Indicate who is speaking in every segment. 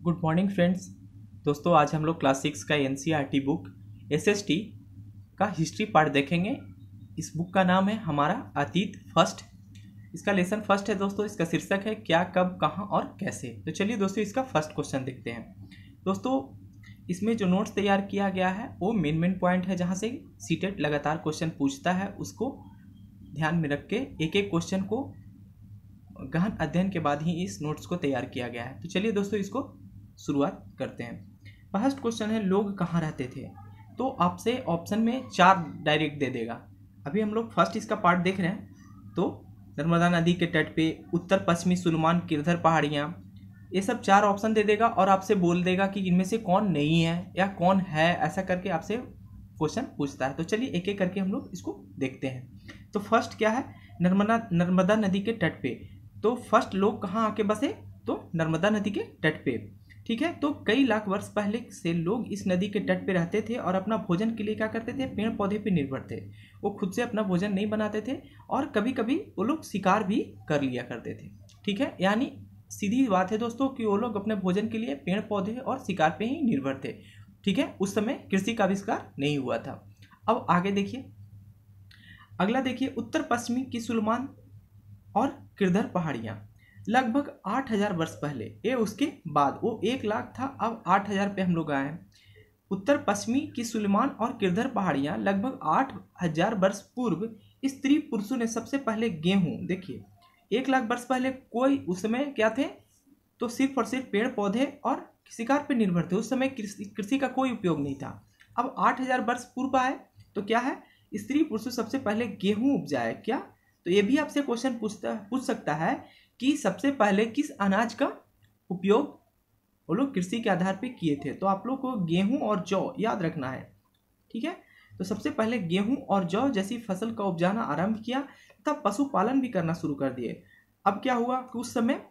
Speaker 1: Good morning friends. दोस्तों आज हम लोग क्लास 6 का एनसीईआरटी बुक एसएसटी का हिस्ट्री पार्ट देखेंगे। इस बुक का नाम है हमारा अतीत फर्स्ट। इसका लेसन फर्स्ट है दोस्तों। इसका शीर्षक है क्या, कब, कहाँ और कैसे। तो चलिए दोस्तों इसका फर्स्ट क्वेश्चन देखते हैं। दोस्तों इसमें जो नोट्स तैयार किया गया है वो मेन पॉइंट है जहाँ से सीटेट लगातार क्वेश्चन पूछता है, उसको ध्यान में रख के एक एक क्वेश्चन को गहन अध्ययन के बाद ही इस नोट्स को तैयार किया गया है। तो चलिए दोस्तों इसको शुरुआत करते हैं। फर्स्ट क्वेश्चन है लोग कहाँ रहते थे। तो आपसे ऑप्शन में 4 डायरेक्ट दे देगा। अभी हम लोग फर्स्ट इसका पार्ट देख रहे हैं। तो नर्मदा नदी के तट पे, उत्तर पश्चिमी सुलेमान किरधर पहाड़ियाँ, ये सब 4 ऑप्शन दे देगा और आपसे बोल देगा कि इनमें से कौन नहीं है या कौन है, ऐसा करके आपसे क्वेश्चन पूछता है। तो चलिए एक एक करके हम लोग इसको देखते हैं। तो फर्स्ट क्या है, नर्मदा नदी के तट पे। तो फर्स्ट लोग कहाँ आके बसे, तो नर्मदा नदी के तट पे। ठीक है। तो कई लाख वर्ष पहले से लोग इस नदी के तट पे रहते थे और अपना भोजन के लिए क्या करते थे, पेड़ पौधे पे निर्भर थे। वो खुद से अपना भोजन नहीं बनाते थे और कभी कभी वो लोग शिकार भी कर लिया करते थे। ठीक है, यानी सीधी बात है दोस्तों कि वो लोग अपने भोजन के लिए पेड़ पौधे और शिकार पे ही निर्भर थे। ठीक है, उस समय कृषि का आविष्कार नहीं हुआ था। अब आगे देखिए, अगला देखिए, उत्तर पश्चिमी की सुलेमान और किरधर पहाड़ियाँ लगभग 8000 वर्ष पहले, ये उसके बाद वो 1 लाख था, अब 8000 पे हम लोग आए हैं। उत्तर पश्चिमी की सुलेमान और किरधर पहाड़ियाँ लगभग 8000 वर्ष पूर्व स्त्री पुरुषों ने सबसे पहले गेहूं, देखिए 1 लाख वर्ष पहले कोई उस समय क्या थे, तो सिर्फ और सिर्फ पेड़ पौधे और शिकार पर निर्भर थे। उस समय कृषि का कोई उपयोग नहीं था। अब 8000 वर्ष पूर्व आए तो क्या है, स्त्री पुरुषों सबसे पहले गेहूं उपजाए क्या। तो ये भी आपसे क्वेश्चन पूछ सकता है कि सबसे पहले किस अनाज का उपयोग वो लोग कृषि के आधार पे किए थे। तो आप लोग को गेहूं और जौ याद रखना है। ठीक है, तो सबसे पहले गेहूं और जौ जैसी फसल का उपजाना आरंभ किया, तब पशुपालन भी करना शुरू कर दिए। अब क्या हुआ कि उस समय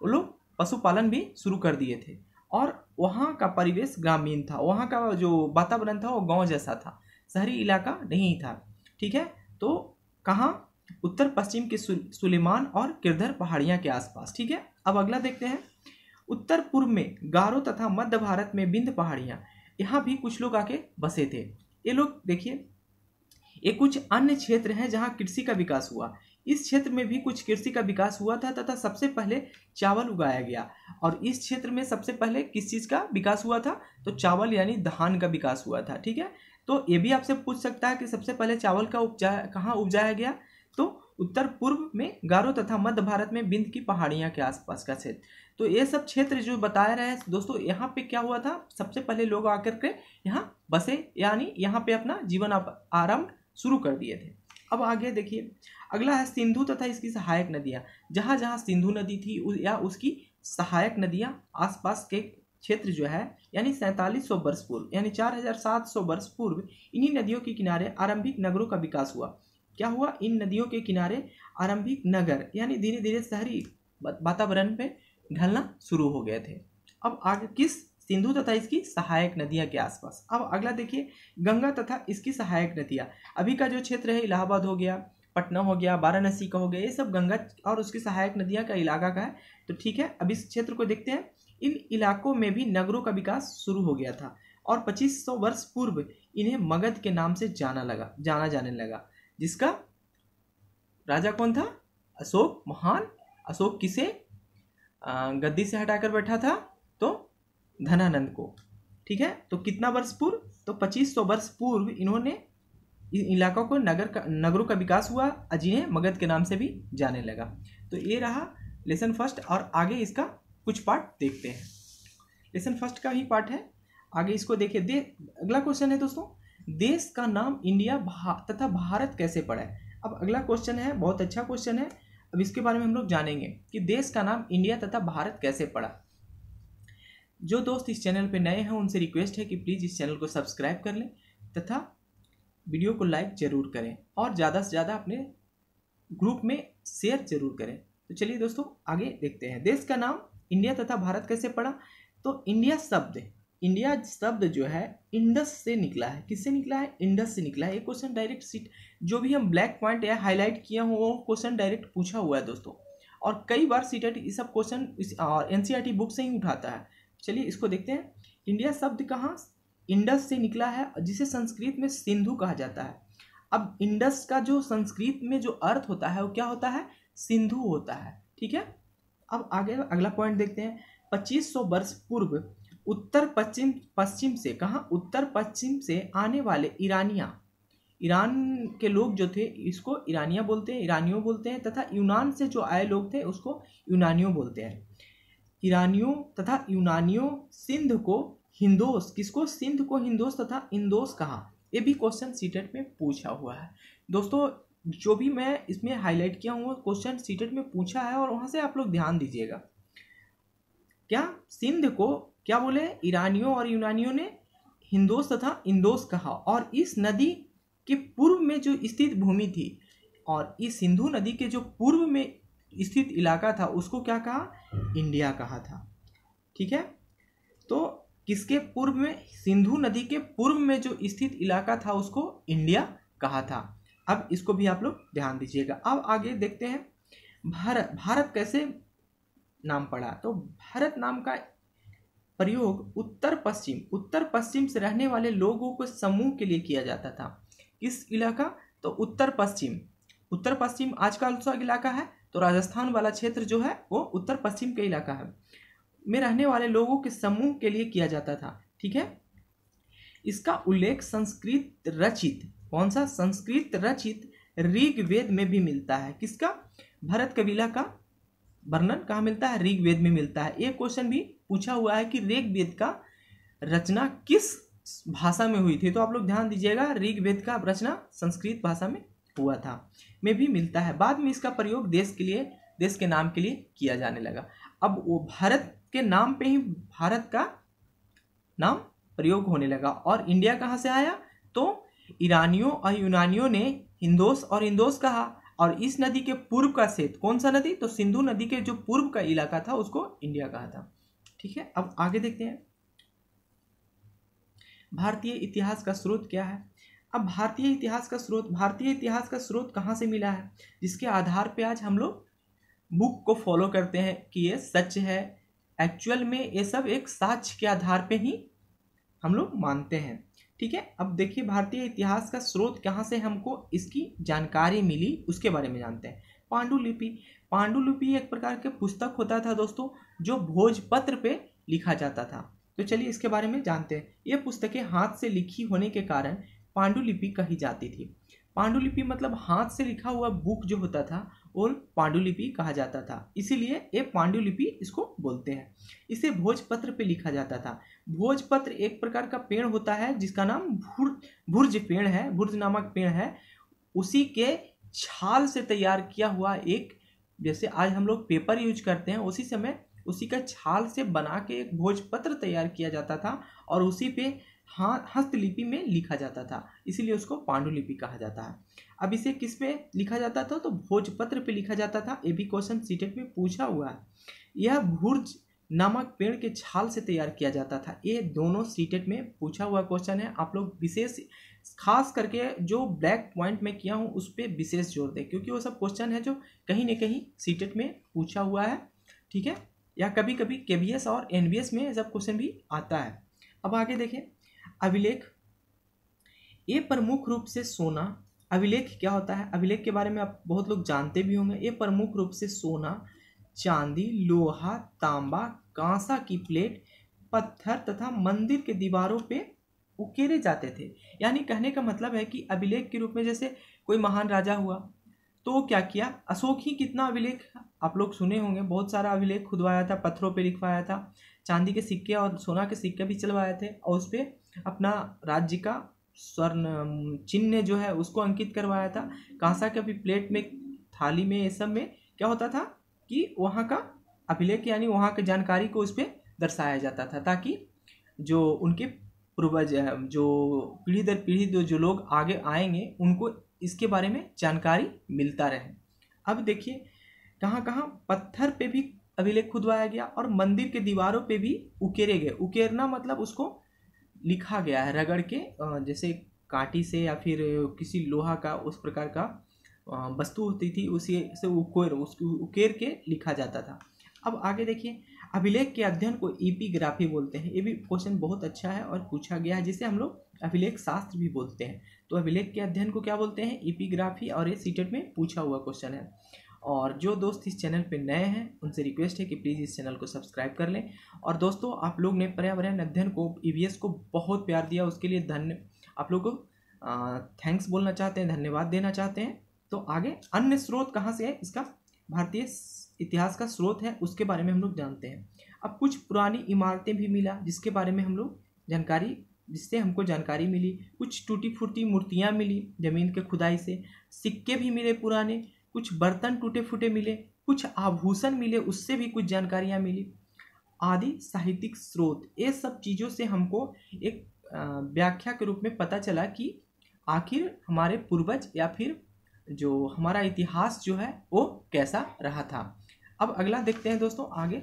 Speaker 1: वो लोग पशुपालन भी शुरू कर दिए थे और वहाँ का परिवेश ग्रामीण था, वहाँ का जो वातावरण था वो गाँव जैसा था, शहरी इलाका नहीं था। ठीक है, तो कहाँ, उत्तर पश्चिम के सुलेमान और किरधर पहाड़ियां के आसपास। ठीक है, अब अगला देखते हैं, उत्तर पूर्व में गारो तथा मध्य भारत में विंध्य पहाड़ियां, यहाँ भी कुछ लोग आके बसे थे। ये लोग देखिए, ये कुछ अन्य क्षेत्र हैं जहाँ कृषि का विकास हुआ। इस क्षेत्र में भी कुछ कृषि का विकास हुआ था तथा सबसे पहले चावल उगाया गया। और इस क्षेत्र में सबसे पहले किस चीज़ का विकास हुआ था, तो चावल यानी धान का विकास हुआ था। ठीक है, तो ये भी आपसे पूछ सकता है कि सबसे पहले चावल का कहाँ उपजाया गया, तो उत्तर पूर्व में गारो तथा मध्य भारत में विंध्य की पहाड़ियां के आसपास का क्षेत्र। तो ये सब क्षेत्र जो बता रहे हैं दोस्तों, यहाँ पे क्या हुआ था, सबसे पहले लोग आकर के यहाँ बसे, यानी यहाँ पे अपना जीवन आरंभ शुरू कर दिए थे। अब आगे देखिए, अगला है सिंधु तथा इसकी सहायक नदियाँ। जहाँ जहाँ सिंधु नदी थी या उसकी सहायक नदियाँ आसपास के क्षेत्र जो है, यानी 4700 वर्ष पूर्व, यानी 4700 वर्ष पूर्व इन्हीं नदियों के किनारे आरंभिक नगरों का विकास हुआ। क्या हुआ, इन नदियों के किनारे आरंभिक नगर यानी धीरे धीरे शहरी वातावरण पे ढलना शुरू हो गए थे। अब आगे किस, सिंधु तथा इसकी सहायक नदियां के आसपास। अब अगला देखिए, गंगा तथा इसकी सहायक नदियां। अभी का जो क्षेत्र है, इलाहाबाद हो गया, पटना हो गया, वाराणसी का हो गया, ये सब गंगा और उसकी सहायक नदियां का इलाका का है। तो ठीक है, अब इस क्षेत्र को देखते हैं। इन इलाकों में भी नगरों का विकास शुरू हो गया था और 2500 वर्ष पूर्व इन्हें मगध के नाम से जाना जाने लगा, जिसका राजा कौन था, अशोक महान। अशोक किसे गद्दी से हटाकर बैठा था, तो धनानंद को। ठीक है, तो कितना वर्ष पूर्व, तो 2500 वर्ष पूर्व इन्होंने इन इलाकों को नगरों का विकास हुआ, जिन्हें मगध के नाम से भी जाने लगा। तो ये रहा लेसन फर्स्ट और आगे इसका कुछ पार्ट देखते हैं। लेसन फर्स्ट का ही पार्ट है, आगे इसको देखिए। अगला क्वेश्चन है दोस्तों, देश का नाम इंडिया तथा भारत कैसे पड़ा है। अब अगला क्वेश्चन है, बहुत अच्छा क्वेश्चन है। अब इसके बारे में हम लोग जानेंगे कि देश का नाम इंडिया तथा भारत कैसे पड़ा। जो दोस्त इस चैनल पे नए हैं उनसे रिक्वेस्ट है कि प्लीज़ इस चैनल को सब्सक्राइब कर लें तथा वीडियो को लाइक जरूर करें और ज़्यादा से ज़्यादा अपने ग्रुप में शेयर जरूर करें। तो चलिए दोस्तों आगे देखते हैं, देश का नाम इंडिया तथा भारत कैसे पड़ा। तो इंडिया शब्द जो है इंडस से निकला है। किससे निकला है, इंडस से निकला है। ये क्वेश्चन डायरेक्ट सीट, जो भी हम ब्लैक पॉइंट या हाईलाइट किया हो वो क्वेश्चन डायरेक्ट पूछा हुआ है दोस्तों। और कई बार सीटेट ये सब क्वेश्चन एनसीईआरटी बुक से ही उठाता है। चलिए इसको देखते हैं। इंडिया शब्द कहाँ इंडस से निकला है, जिसे संस्कृत में सिंधु कहा जाता है। अब इंडस का जो संस्कृत में जो अर्थ होता है वो क्या होता है, सिंधु होता है। ठीक है, अब आगे अगला पॉइंट देखते हैं। 2500 वर्ष पूर्व उत्तर पश्चिम पश्चिम से, कहाँ, उत्तर पश्चिम से आने वाले ईरान के लोग जो थे इसको ईरानिया बोलते हैं, ईरानियों बोलते हैं, तथा यूनान से जो आए लोग थे उसको यूनानियों बोलते हैं। ईरानियों तथा यूनानियों सिंध को हिंदोस, किसको, सिंध को हिंदोस तथा इंदोस कहा। ये भी क्वेश्चन सीटेट में पूछा हुआ है। दोस्तों जो भी मैं इसमें हाईलाइट किया हूँ क्वेश्चन सीटेट में पूछा है और वहाँ से आप लोग ध्यान दीजिएगा। क्या सिंध को क्या बोले, ईरानियों और यूनानियों ने हिंदोस तथा इंदोस कहा, और इस नदी के पूर्व में जो स्थित भूमि थी, और इस सिंधु नदी के जो पूर्व में स्थित इलाका था उसको क्या कहा, इंडिया कहा था। ठीक है, तो किसके पूर्व में, सिंधु नदी के पूर्व में जो स्थित इलाका था उसको इंडिया कहा था। अब इसको भी आप लोग ध्यान दीजिएगा। अब आगे देखते हैं भारत कैसे नाम पड़ा। तो भारत नाम का प्रयोग उत्तर पश्चिम से रहने वाले लोगों को समूह के लिए किया जाता था। किस इलाका, तो उत्तर पश्चिम आज का कौन इलाका है, तो राजस्थान वाला क्षेत्र जो है वो उत्तर पश्चिम का इलाका है, में रहने वाले लोगों के समूह के लिए किया जाता था। ठीक है, इसका उल्लेख संस्कृत रचित, कौन सा, संस्कृत रचित ऋग्वेद में भी मिलता है। किसका, भरत कबीला का वर्णन कहाँ मिलता है, ऋग्वेद में मिलता है। एक क्वेश्चन भी पूछा हुआ है कि ऋग्वेद का रचना किस भाषा में हुई थी, तो आप लोग ध्यान दीजिएगा, ऋग्वेद का रचना संस्कृत भाषा में हुआ था, में भी मिलता है। बाद में इसका प्रयोग देश के नाम के लिए किया जाने लगा। अब वो भारत के नाम पे ही भारत का नाम प्रयोग होने लगा। और इंडिया कहाँ से आया, तो ईरानियों और यूनानियों ने हिंदोस और इंदोस कहा, और इस नदी के पूर्व का क्षेत्र, कौन सा नदी, तो सिंधु नदी के जो पूर्व का इलाका था उसको इंडिया कहा था। ठीक है, अब आगे देखते हैं भारतीय इतिहास का स्रोत क्या है। अब भारतीय इतिहास का स्रोत कहाँ से मिला है, जिसके आधार पे आज हम लोग बुक को फॉलो करते हैं कि ये सच है। एक्चुअल में ये सब एक साक्ष्य के आधार पे ही हम लोग मानते हैं। ठीक है, अब देखिए भारतीय इतिहास का स्रोत कहाँ से हमको इसकी जानकारी मिली उसके बारे में जानते हैं। पांडुलिपि एक प्रकार के पुस्तक होता था दोस्तों, जो भोजपत्र पे लिखा जाता था। तो चलिए इसके बारे में जानते हैं। ये पुस्तकें हाथ से लिखी होने के कारण पांडुलिपि कही जाती थी। पांडुलिपि मतलब हाथ से लिखा हुआ बुक जो होता था वो पांडुलिपि कहा जाता था, इसीलिए ये पांडुलिपि इसको बोलते हैं। इसे भोजपत्र पे लिखा जाता था। भोजपत्र एक प्रकार का पेड़ होता है जिसका नाम भुर्ज पेड़ है, भुर्ज नामक पेड़ है। उसी के छाल से तैयार किया हुआ एक, जैसे आज हम लोग पेपर यूज करते हैं, उसी समय उसी का छाल से बना के एक भोजपत्र तैयार किया जाता था और उसी पे हस्तलिपि में लिखा जाता था, इसीलिए उसको पांडुलिपि कहा जाता है। अब इसे किस पे लिखा जाता था, तो भोजपत्र पे लिखा जाता था। ये भी क्वेश्चन सीटेट में पूछा हुआ है। यह भुर्ज नामक पेड़ के छाल से तैयार किया जाता था। ये दोनों सीटेट में पूछा हुआ क्वेश्चन है। आप लोग विशेष खास करके जो ब्लैक पॉइंट में किया हूँ उस पर विशेष जोर दें, क्योंकि वो सब क्वेश्चन है जो कहीं न कहीं सीटेट में पूछा हुआ है। ठीक है, या कभी कभी केबीएस और एनबीएस में सब क्वेश्चन भी आता है। अब आगे देखें अभिलेख। ये प्रमुख रूप से सोना, अभिलेख क्या होता है, अभिलेख के बारे में आप बहुत लोग जानते भी होंगे। ये प्रमुख रूप से सोना, चांदी, लोहा, तांबा, कांसा की प्लेट, पत्थर तथा मंदिर के दीवारों पे उकेरे जाते थे। यानी कहने का मतलब है कि अभिलेख के रूप में जैसे कोई महान राजा हुआ तो क्या किया, अशोक ही कितना अभिलेख आप लोग सुने होंगे, बहुत सारा अभिलेख खुदवाया था, पत्थरों पे लिखवाया था, चांदी के सिक्के और सोना के सिक्के भी चलवाए थे, और उस पर अपना राज्य का स्वर्ण चिन्ह जो है उसको अंकित करवाया था। कांसा के भी प्लेट में, थाली में, ये सब में क्या होता था कि वहाँ का अभिलेख यानी वहाँ की जानकारी को उस पर दर्शाया जाता था, ताकि जो उनके पूर्वज जो पीढ़ी दर पीढ़ी जो लोग आगे आएंगे उनको इसके बारे में जानकारी मिलता रहे। अब देखिए कहाँ कहाँ पत्थर पे भी अभिलेख खुदवाया गया और मंदिर के दीवारों पे भी उकेरे गए। उकेरना मतलब उसको लिखा गया है रगड़ के, जैसे कांटी से या फिर किसी लोहा का उस प्रकार का वस्तु होती थी, उसी से उसको उकेर के लिखा जाता था। अब आगे देखिए, अभिलेख के अध्ययन को एपिग्राफी बोलते हैं। ये भी क्वेश्चन बहुत अच्छा है और पूछा गया है, जिसे हम लोग अभिलेख शास्त्र भी बोलते हैं। तो अभिलेख के अध्ययन को क्या बोलते हैं? एपिग्राफी, और ये सीटेट में पूछा हुआ क्वेश्चन है। और जो दोस्त इस चैनल पे नए हैं उनसे रिक्वेस्ट है कि प्लीज़ इस चैनल को सब्सक्राइब कर लें। और दोस्तों, आप लोग ने पर्यावरण अध्ययन को, ईवीएस को बहुत प्यार दिया, उसके लिए आप लोग को थैंक्स बोलना चाहते हैं, धन्यवाद देना चाहते हैं। तो आगे अन्य स्रोत कहाँ से है? इसका भारतीय इतिहास का स्रोत है, उसके बारे में हम लोग जानते हैं। अब कुछ पुरानी इमारतें भी मिला, जिसके बारे में हम लोग जिससे हमको जानकारी मिली। कुछ टूटी फूटी मूर्तियाँ मिली जमीन के खुदाई से, सिक्के भी मिले पुराने, कुछ बर्तन टूटे फूटे मिले, कुछ आभूषण मिले, उससे भी कुछ जानकारियाँ मिली आदि साहित्यिक स्रोत। ये सब चीज़ों से हमको एक व्याख्या के रूप में पता चला कि आखिर हमारे पूर्वज या फिर जो हमारा इतिहास जो है वो कैसा रहा था। अब अगला देखते हैं दोस्तों आगे।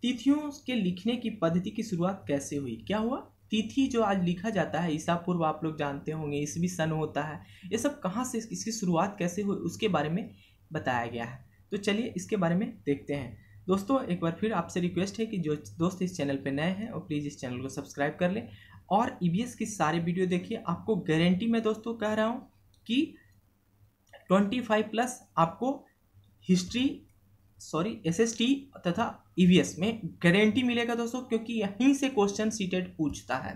Speaker 1: तिथियों के लिखने की पद्धति की शुरुआत कैसे हुई? क्या हुआ? तिथि जो आज लिखा जाता है, ईसा पूर्व आप लोग जानते होंगे, ईसवी सन होता है, ये सब कहाँ से, इसकी शुरुआत कैसे हुई, उसके बारे में बताया गया है। तो चलिए इसके बारे में देखते हैं। दोस्तों, एक बार फिर आपसे रिक्वेस्ट है कि जो दोस्त इस चैनल पे नए हैं वो प्लीज़ इस चैनल को सब्सक्राइब कर लें और ईवीएस की सारे वीडियो देखिए। आपको गारंटी मैं दोस्तों कह रहा हूँ कि 25+ आपको एसएसटी तथा ईवीएस में गारंटी मिलेगा दोस्तों, क्योंकि यहीं से क्वेश्चन सीटेट पूछता है।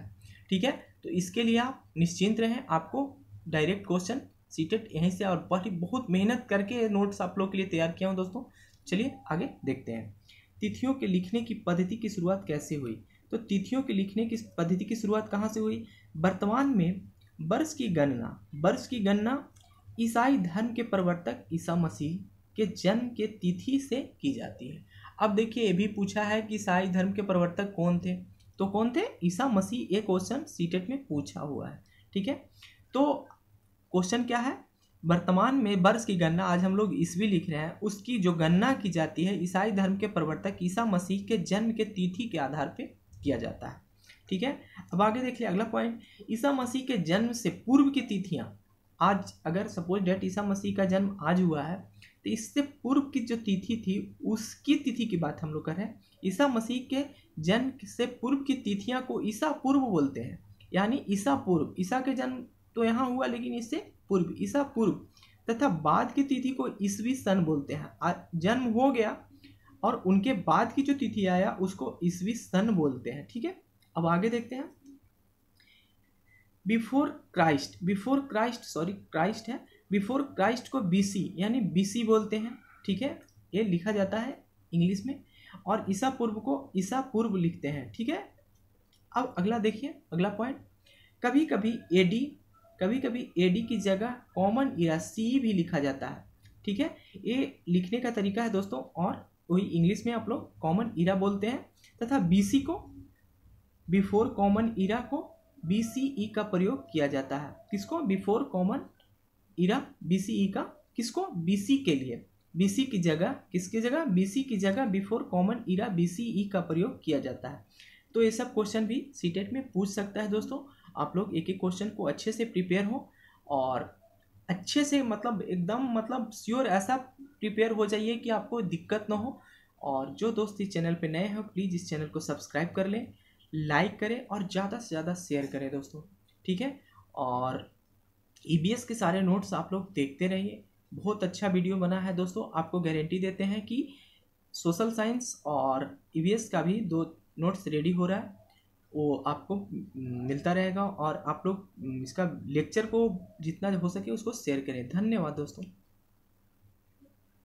Speaker 1: ठीक है, तो इसके लिए आप निश्चिंत रहें, आपको डायरेक्ट क्वेश्चन सीटेट यहीं से, और बहुत मेहनत करके नोट्स आप लोग के लिए तैयार किया हूँ दोस्तों। चलिए आगे देखते हैं। तिथियों के लिखने की पद्धति की शुरुआत कैसे हुई? तो तिथियों के लिखने की पद्धति की शुरुआत कहाँ से हुई? वर्तमान में वर्ष की गणना ईसाई धर्म के प्रवर्तक ईसा मसीह के जन्म के तिथि से की जाती है। अब देखिए, ये भी पूछा है कि ईसाई धर्म के प्रवर्तक कौन थे, तो कौन थे? ईसा मसीह। ये क्वेश्चन सीटेट में पूछा हुआ है। ठीक है, तो क्वेश्चन क्या है? वर्तमान में वर्ष की गणना, आज हम लोग ईस्वी लिख रहे हैं, उसकी जो गणना की जाती है ईसाई धर्म के प्रवर्तक ईसा मसीह के जन्म के तिथि के आधार पे किया जाता है। ठीक है, अब आगे देखिए अगला पॉइंट। ईसा मसीह के जन्म से पूर्व की तिथियां, आज अगर सपोज डेट ईसा मसीह का जन्म आज हुआ है, तो इससे पूर्व की जो तिथि थी उसकी तिथि की बात हम लोग कर रहे हैं। ईसा मसीह के जन्म से पूर्व की तिथियां को ईसा पूर्व बोलते हैं, यानी ईसा पूर्व। ईसा के जन्म तो यहाँ हुआ, लेकिन इससे पूर्व, ईसा पूर्व, तथा बाद की तिथि को ईसवी सन बोलते हैं। जन्म हो गया और उनके बाद की जो तिथि आया उसको ईसवी सन बोलते हैं। ठीक है, अब आगे देखते हैं। बिफोर क्राइस्ट को बीसी यानी बीसी बोलते हैं। ठीक है, ये लिखा जाता है इंग्लिश में, और ईसा पूर्व को ईसा पूर्व लिखते हैं। ठीक है, अब अगला देखिए, अगला पॉइंट। कभी कभी एडी की जगह कॉमन ईरा सी भी लिखा जाता है। ठीक है, ये लिखने का तरीका है दोस्तों, और वही इंग्लिश में आप लोग कॉमन ईरा बोलते हैं, तथा बीसी को, बिफोर कॉमन ईरा को बीसीई का प्रयोग किया जाता है। किसको? बिफोर कॉमन ईरा बीसीई का, किसको? बीसी के लिए। बीसी की जगह, किसकी जगह? बीसी की जगह बिफोर कॉमन ईरा बीसीई का प्रयोग किया जाता है। तो ये सब क्वेश्चन भी सीटेट में पूछ सकता है दोस्तों। आप लोग एक एक क्वेश्चन को अच्छे से प्रिपेयर हो, और अच्छे से एकदम श्योर ऐसा प्रिपेयर हो जाइए कि आपको दिक्कत ना हो। और जो दोस्त इस चैनल पे नए हैं प्लीज़ इस चैनल को सब्सक्राइब कर लें, लाइक करें और ज़्यादा से ज़्यादा शेयर करें दोस्तों। ठीक है, और ईवीएस के सारे नोट्स आप लोग देखते रहिए, बहुत अच्छा वीडियो बना है दोस्तों। आपको गारंटी देते हैं कि सोशल साइंस और ईवीएस का भी 2 नोट्स रेडी हो रहा है, वो आपको मिलता रहेगा। और आप लोग इसका लेक्चर को जितना हो सके उसको शेयर करें। धन्यवाद दोस्तों।